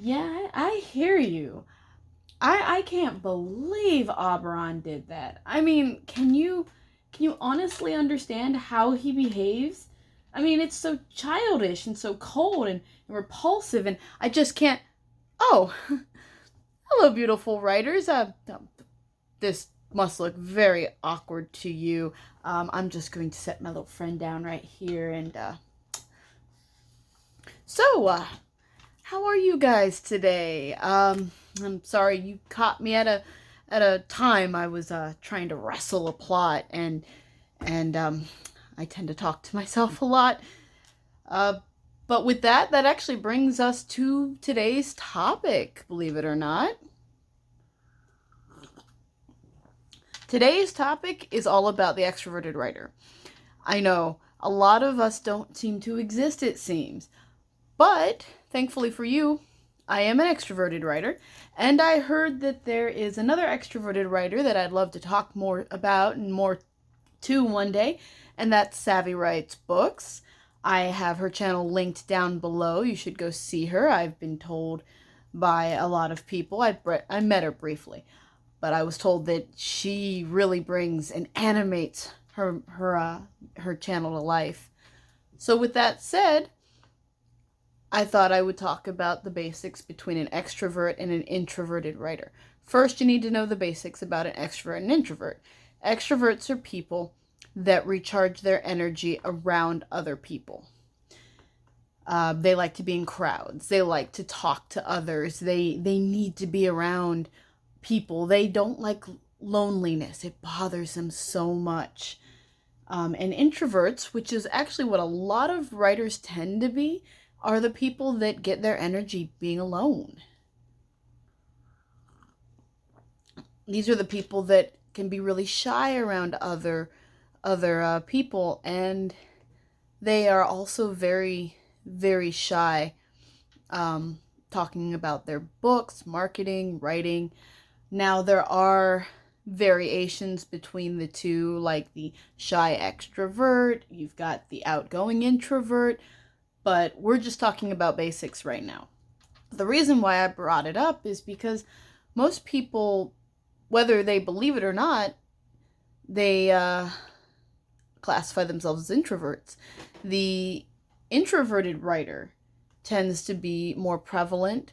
Yeah, I hear you. I can't believe Oberon did that. I mean, can you honestly understand how he behaves? I mean, it's so childish and so cold and repulsive, and I just can't. Oh, hello, beautiful writers. This must look very awkward to you. I'm just going to set my little friend down right here, and so, how are you guys today? I'm sorry you caught me at a time I was trying to wrestle a plot, and I tend to talk to myself a lot. Uh, but with that actually brings us to today's topic, believe it or not. Today's topic is all about the extroverted writer. I know a lot of us don't seem to exist, it seems. But thankfully for you, I am an extroverted writer, and I heard that there is another extroverted writer that I'd love to talk more about and more to one day, and that's Savvy Writes Books. I have her channel linked down below. You should go see her. I've been told by a lot of people. I met her briefly, but I was told that she really brings and animates her channel to life. So with that said, I thought I would talk about the basics between an extrovert and an introverted writer. First, you need to know the basics about an extrovert and introvert. Extroverts are people that recharge their energy around other people. They like to be in crowds. They like to talk to others. They need to be around people. They don't like loneliness. It bothers them so much. And introverts, which is actually what a lot of writers tend to be, are the people that get their energy being alone. These are the people that can be really shy around other people, and they are also very, very shy talking about their books, marketing, writing. Now, there are variations between the two, like the shy extrovert, you've got the outgoing introvert, but we're just talking about basics right now. The reason why I brought it up is because most people, whether they believe it or not, they classify themselves as introverts. The introverted writer tends to be more prevalent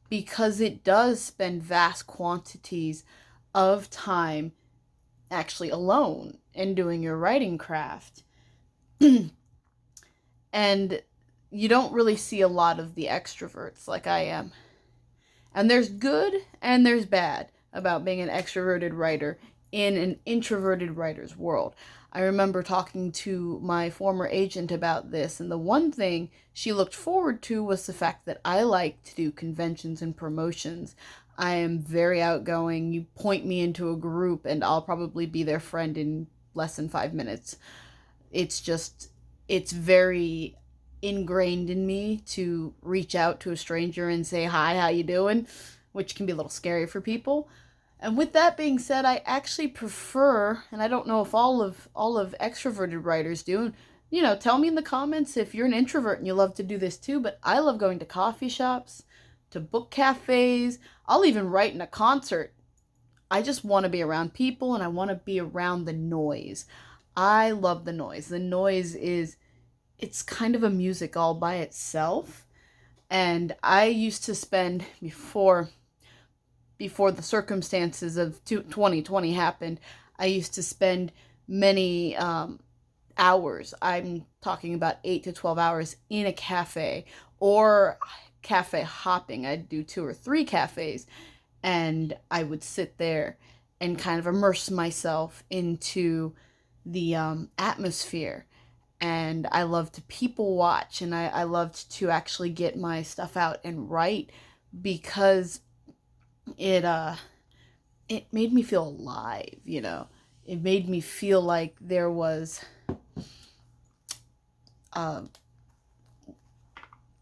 because it does spend vast quantities of time actually alone and doing your writing craft. And you don't really see a lot of the extroverts like I am. And there's good and there's bad about being an extroverted writer in an introverted writer's world. I remember talking to my former agent about this, and the one thing she looked forward to was the fact that I like to do conventions and promotions. I am very outgoing. You point me into a group and I'll probably be their friend in less than 5 minutes. It's very ingrained in me to reach out to a stranger and say, hi, how you doing? Which can be a little scary for people. And with that being said, I actually prefer, and I don't know if all of extroverted writers do, tell me in the comments if you're an introvert and you love to do this too, but I love going to coffee shops, to book cafes. I'll even write in a concert. I just want to be around people, and I want to be around the noise. I love the noise. The noise it's kind of a music all by itself. And I used to spend, before the circumstances of 2020 happened, I used to spend many hours, I'm talking about 8 to 12 hours, in a cafe or cafe hopping. I'd do 2 or 3 cafes, and I would sit there and kind of immerse myself into the atmosphere. And I loved to people watch, and I loved to actually get my stuff out and write, because it made me feel alive. It made me feel like there was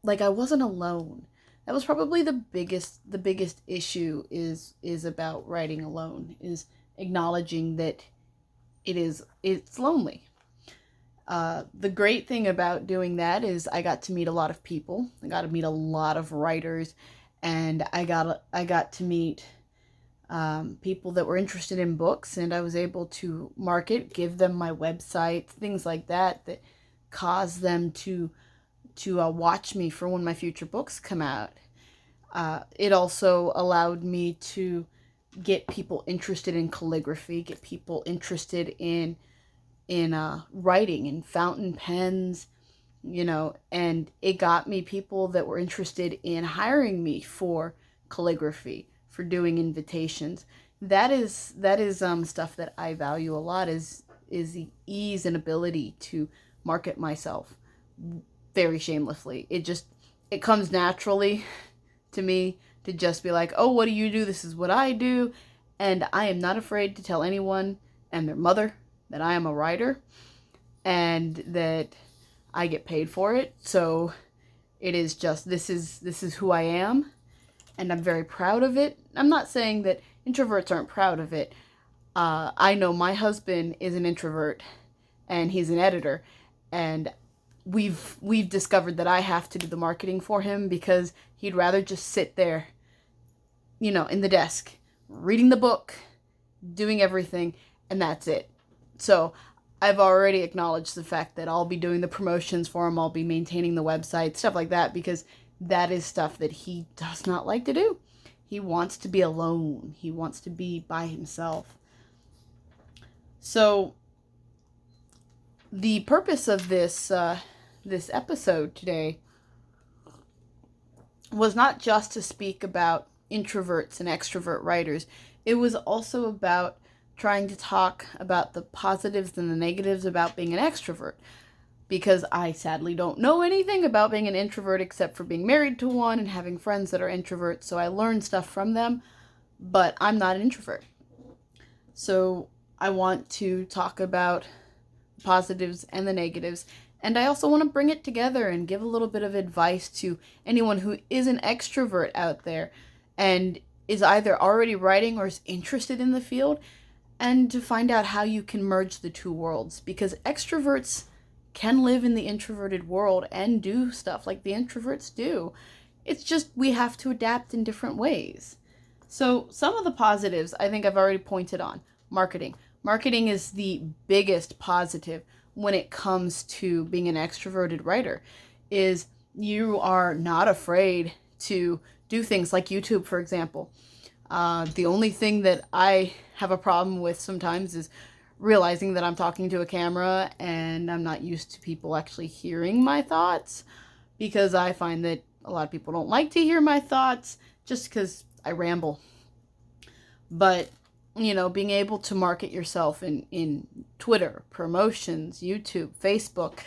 like I wasn't alone. That was probably the biggest issue is about writing alone, is acknowledging that it's lonely. The great thing about doing that is I got to meet a lot of people. I got to meet a lot of writers, and I got to meet people that were interested in books, and I was able to market, give them my website, things like that cause them to watch me for when my future books come out. It also allowed me to get people interested in calligraphy, get people interested in writing and fountain pens, and it got me people that were interested in hiring me for calligraphy, for doing invitations. That is stuff that I value a lot, is the ease and ability to market myself very shamelessly. It comes naturally to me to just be like, oh, what do you do? This is what I do. And I am not afraid to tell anyone and their mother that I am a writer and that I get paid for it. So it is just, this is who I am, and I'm very proud of it. I'm not saying that introverts aren't proud of it. I know my husband is an introvert, and he's an editor, and we've discovered that I have to do the marketing for him because he'd rather just sit there, in the desk, reading the book, doing everything, and that's it. So I've already acknowledged the fact that I'll be doing the promotions for him, I'll be maintaining the website, stuff like that, because that is stuff that he does not like to do. He wants to be alone. He wants to be by himself. So the purpose of this episode today was not just to speak about introverts and extrovert writers. It was also about trying to talk about the positives and the negatives about being an extrovert, because I sadly don't know anything about being an introvert except for being married to one and having friends that are introverts, so I learned stuff from them, but I'm not an introvert. So I want to talk about the positives and the negatives, and I also want to bring it together and give a little bit of advice to anyone who is an extrovert out there and is either already writing or is interested in the field, and to find out how you can merge the two worlds, because extroverts can live in the introverted world and do stuff like the introverts do. It's just we have to adapt in different ways. So some of the positives I think I've already pointed on. Marketing. Marketing is the biggest positive when it comes to being an extroverted writer, is you are not afraid to do things like YouTube, for example. The only thing that I have a problem with sometimes is realizing that I'm talking to a camera and I'm not used to people actually hearing my thoughts, because I find that a lot of people don't like to hear my thoughts just because I ramble. But, being able to market yourself in Twitter, promotions, YouTube, Facebook,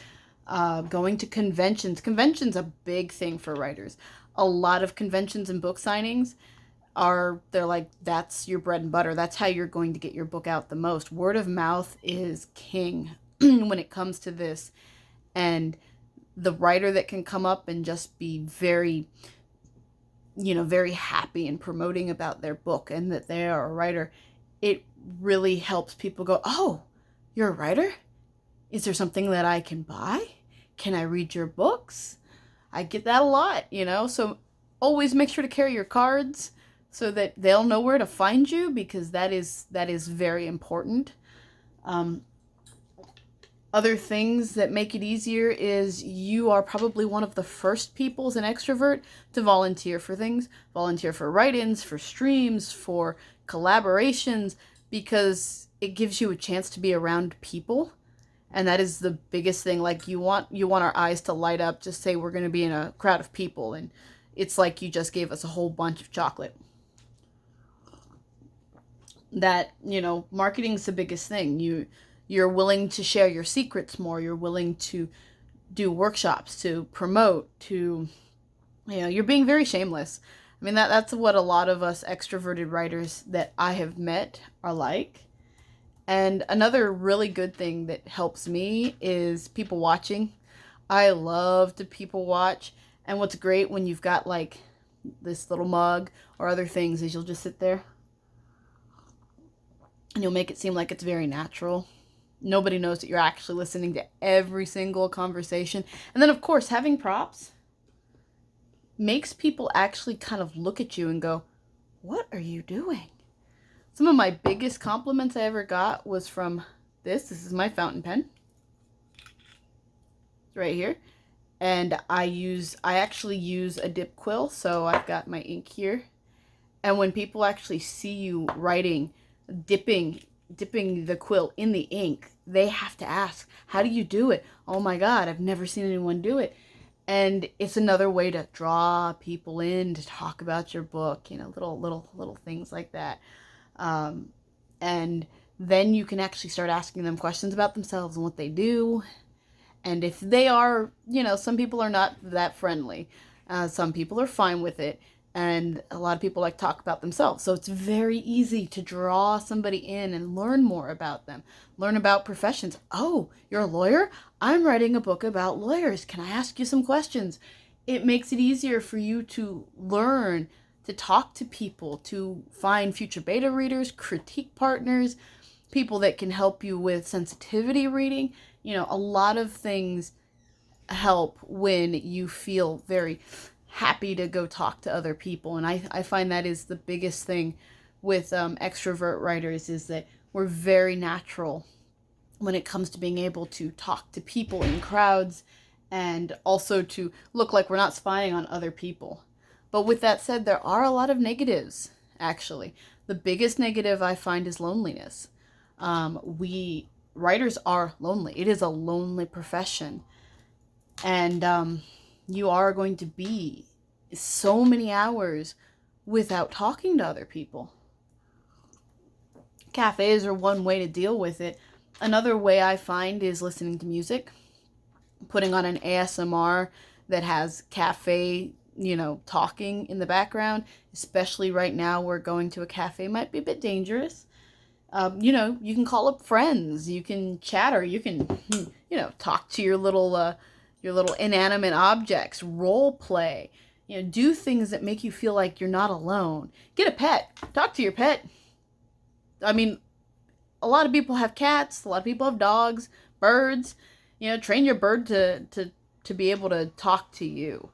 going to conventions. Conventions a big thing for writers. A lot of conventions and book signings they're like, that's your bread and butter. That's how you're going to get your book out the most. Word of mouth is king when it comes to this. And the writer that can come up and just be very, very happy and promoting about their book and that they are a writer, it really helps people go, oh, you're a writer? Is there something that I can buy? Can I read your books? I get that a lot, so always make sure to carry your cards so that they'll know where to find you, because that is very important. Other things that make it easier is you are probably one of the first people as an extrovert to volunteer for things, volunteer for write-ins, for streams, for collaborations, because it gives you a chance to be around people. And that is the biggest thing. Like, you want our eyes to light up. Just say we're going to be in a crowd of people, and it's like you just gave us a whole bunch of chocolate. That, marketing's the biggest thing. You're willing to share your secrets more. You're willing to do workshops, to promote, to, you're being very shameless. I mean, that's what a lot of us extroverted writers that I have met are like. And another really good thing that helps me is people watching. I love to people watch. And what's great when you've got like this little mug or other things is you'll just sit there and you'll make it seem like it's very natural. Nobody knows that you're actually listening to every single conversation. And then, of course, having props. makes people actually kind of look at you and go, what are you doing? Some of my biggest compliments I ever got was from this. This is my fountain pen. It's right here. And I actually use a dip quill, so I've got my ink here. And when people actually see you writing, dipping the quill in the ink, they have to ask, how do you do it? Oh my God, I've never seen anyone do it. And it's another way to draw people in to talk about your book, you know, little things like that. And then you can actually start asking them questions about themselves and what they do. And if they are, you know, some people are not that friendly. Some people are fine with it. And a lot of people like to talk about themselves. So it's very easy to draw somebody in and learn more about them. Learn about professions. Oh, you're a lawyer? I'm writing a book about lawyers. Can I ask you some questions? It makes it easier for you to learn, to talk to people, to find future beta readers, critique partners, people that can help you with sensitivity reading. You know, a lot of things help when you feel very happy to go talk to other people. And I find that is the biggest thing with extrovert writers, is that we're very natural when it comes to being able to talk to people in crowds and also to look like we're not spying on other people. But with that said, there are a lot of negatives, actually. The biggest negative I find is loneliness. Writers are lonely. It is a lonely profession. And you are going to be so many hours without talking to other people. Cafes are one way to deal with it. Another way I find is listening to music, putting on an ASMR that has cafe, you know, talking in the background. Especially right now, where going to a cafe might be a bit dangerous. You know, you can call up friends, you can chatter, you can, you know, talk to your little inanimate objects, role play, you know, do things that make you feel like you're not alone. Get a pet, talk to your pet. I mean, a lot of people have cats, a lot of people have dogs, birds. You know, train your bird to be able to talk to you,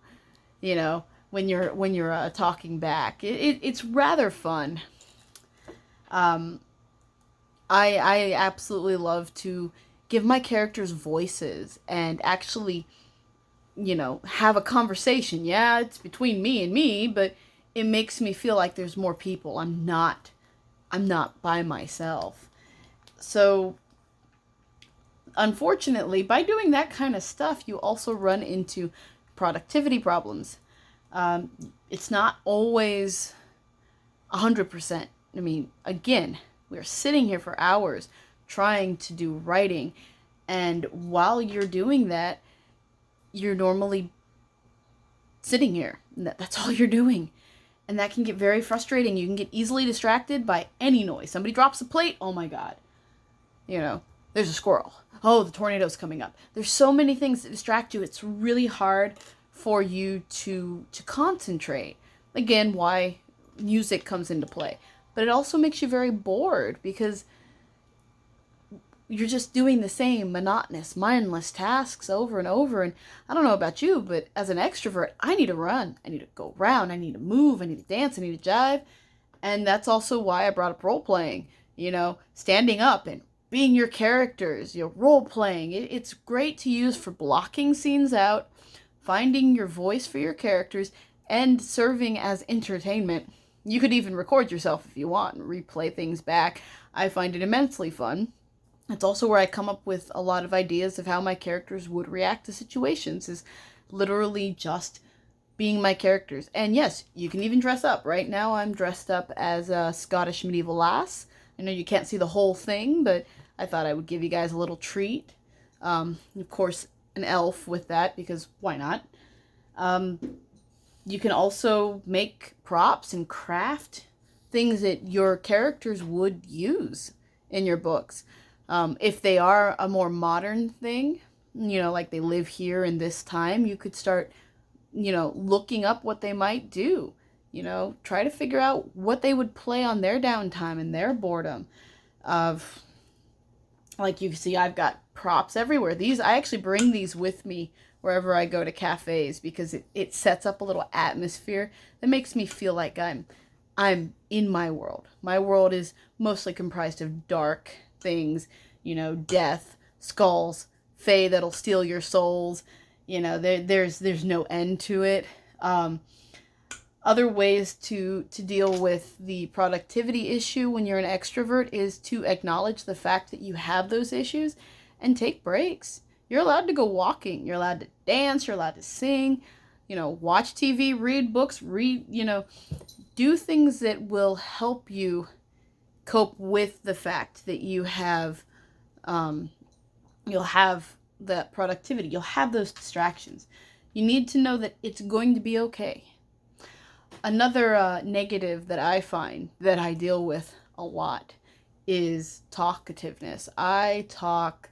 you know, when you're talking back. It's rather fun. I absolutely love to give my characters voices and actually, you know, have a conversation. Yeah, it's between me and me, but it makes me feel like there's more people. I'm not by myself. So, unfortunately, by doing that kind of stuff, you also run into productivity problems. It's not always 100%. I mean, again, we're sitting here for hours trying to do writing, and while you're doing that, you're normally sitting here. That's all you're doing. And that can get very frustrating. You can get easily distracted by any noise. Somebody drops a plate, oh my God. You know, there's a squirrel. Oh, the tornado's coming up. There's so many things that distract you. It's really hard for you to concentrate. Again, why music comes into play. But it also makes you very bored because you're just doing the same monotonous, mindless tasks over and over. And I don't know about you, but as an extrovert, I need to run. I need to go around. I need to move. I need to dance. I need to jive. And that's also why I brought up role playing. You know, standing up and being your characters, you know, role playing. It's great to use for blocking scenes out, finding your voice for your characters, and serving as entertainment. You could even record yourself if you want and replay things back. I find it immensely fun. It's also where I come up with a lot of ideas of how my characters would react to situations, is literally just being my characters. And yes, you can even dress up. Right now I'm dressed up as a Scottish medieval lass. I know you can't see the whole thing, but I thought I would give you guys a little treat. Of course, an elf with that, because why not? You can also make props and craft things that your characters would use in your books. If they are a more modern thing, you know, like they live here in this time, you could start, you know, looking up what they might do. You know, try to figure out what they would play on their downtime and their boredom. Like you see, I've got props everywhere. I actually bring these with me wherever I go to cafes, because it sets up a little atmosphere that makes me feel like I'm in my world. My world is mostly comprised of dark things, death, skulls, fae that'll steal your souls. There's no end to it. Other ways to deal with the productivity issue when you're an extrovert is to acknowledge the fact that you have those issues and take breaks. You're allowed to go walking. You're allowed to dance. You're allowed to sing. Watch TV, read books, do things that will help you cope with the fact that you'll have that productivity. You'll have those distractions. You need to know that it's going to be okay. Another negative that I find that I deal with a lot is talkativeness. I talk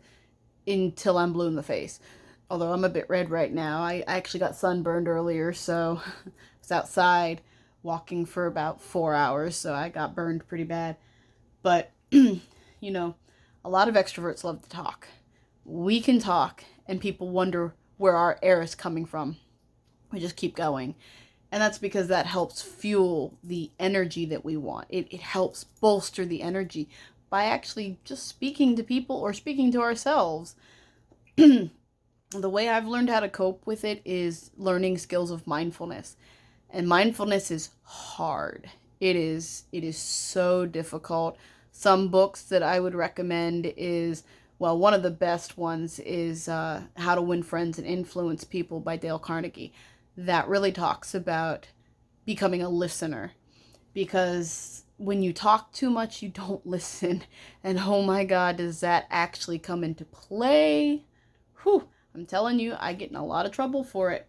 until I'm blue in the face. Although I'm a bit red right now. I actually got sunburned earlier, so I was outside walking for about 4 hours, so I got burned pretty bad. But, a lot of extroverts love to talk. We can talk, and people wonder where our air is coming from. We just keep going. And that's because that helps fuel the energy that we want. It helps bolster the energy by actually just speaking to people or speaking to ourselves. The way I've learned how to cope with it is learning skills of mindfulness. And mindfulness is hard. It is so difficult. Some books that I would recommend is, one of the best ones is How to Win Friends and Influence People by Dale Carnegie. That really talks about becoming a listener, because when you talk too much, you don't listen. And oh my God, does that actually come into play? Whew, I'm telling you, I get in a lot of trouble for it.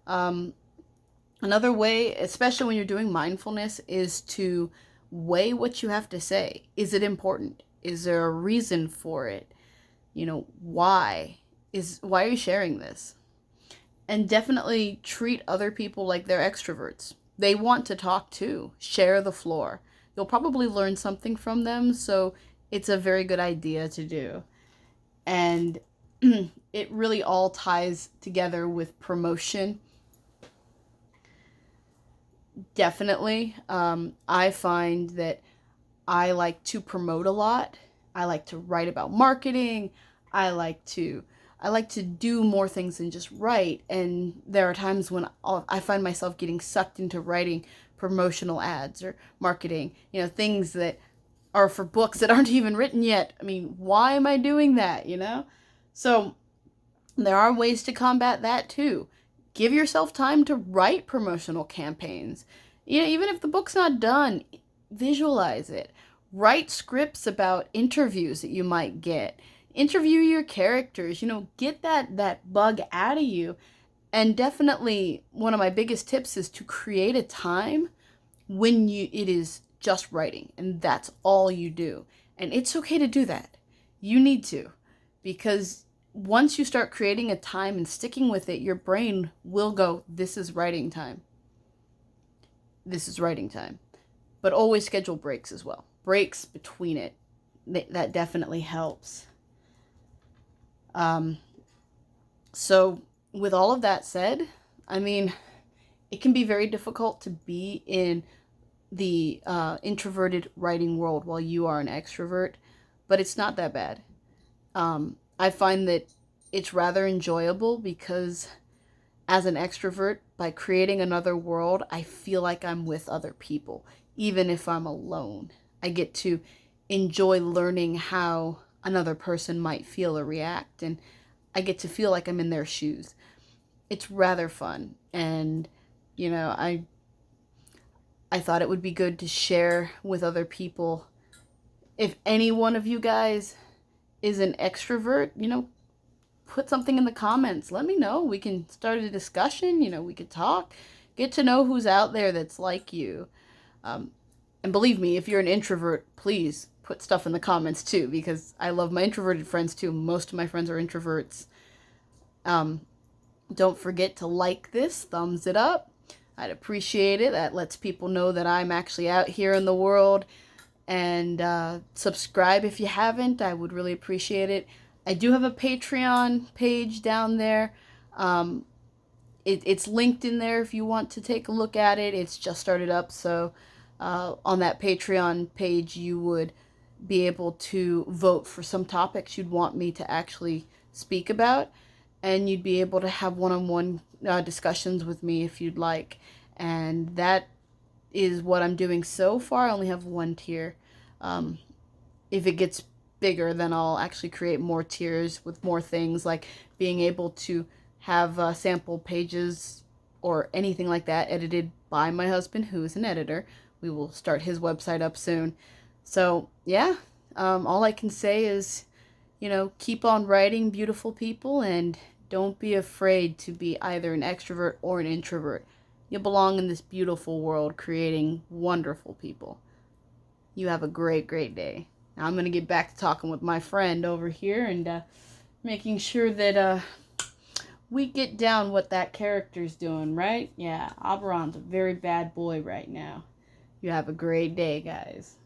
Another way, especially when you're doing mindfulness, is to weigh what you have to say. Is it important? Is there a reason for it? Why are you sharing this? And definitely treat other people like they're extroverts. They want to talk too. Share the floor. You'll probably learn something from them, so it's a very good idea to do. And it really all ties together with promotion. Definitely. I find that I like to promote a lot. I like to write about marketing. I like to do more things than just write. And there are times when I find myself getting sucked into writing promotional ads or marketing, things that are for books that aren't even written yet. I mean, why am I doing that, So there are ways to combat that too. Give yourself time to write promotional campaigns. Even if the book's not done, visualize it. Write scripts about interviews that you might get. Interview your characters, get that bug out of you. And definitely one of my biggest tips is to create a time when it is just writing and that's all you do. And it's okay to do that. You need to, because once you start creating a time and sticking with it, your brain will go, this is writing time. This is writing time. But always schedule breaks as well. Breaks between it. That definitely helps. So with all of that said, it can be very difficult to be in the introverted writing world while you are an extrovert, but it's not that bad. I find that it's rather enjoyable because as an extrovert, by creating another world, I feel like I'm with other people, even if I'm alone. I get to enjoy learning how another person might feel or react, and I get to feel like I'm in their shoes. It's rather fun, and I thought it would be good to share with other people. If any one of you guys is an extrovert, put something in the comments. Let me know. We can start a discussion. We could talk, get to know who's out there that's like you. And believe me, if you're an introvert, please put stuff in the comments too, because I love my introverted friends too. Most of my friends are introverts. Don't forget to like this, thumbs it up. I'd appreciate it. That lets people know that I'm actually out here in the world. And subscribe if you haven't. I would really appreciate it. I do have a Patreon page down there. It's linked in there if you want to take a look at it. It's just started up, so on that Patreon page you would be able to vote for some topics you'd want me to actually speak about, and you'd be able to have one-on-one discussions with me if you'd like. And that is what I'm doing so far. I only have one tier. If it gets bigger, then I'll actually create more tiers with more things, like being able to have sample pages or anything like that edited by my husband, who is an editor. We will start his website up soon. So yeah, all I can say is, keep on writing, beautiful people, and don't be afraid to be either an extrovert or an introvert. You belong in this beautiful world creating wonderful people. You have a great, great day. Now I'm going to get back to talking with my friend over here and making sure that we get down what that character's doing, right? Yeah, Oberon's a very bad boy right now. You have a great day, guys.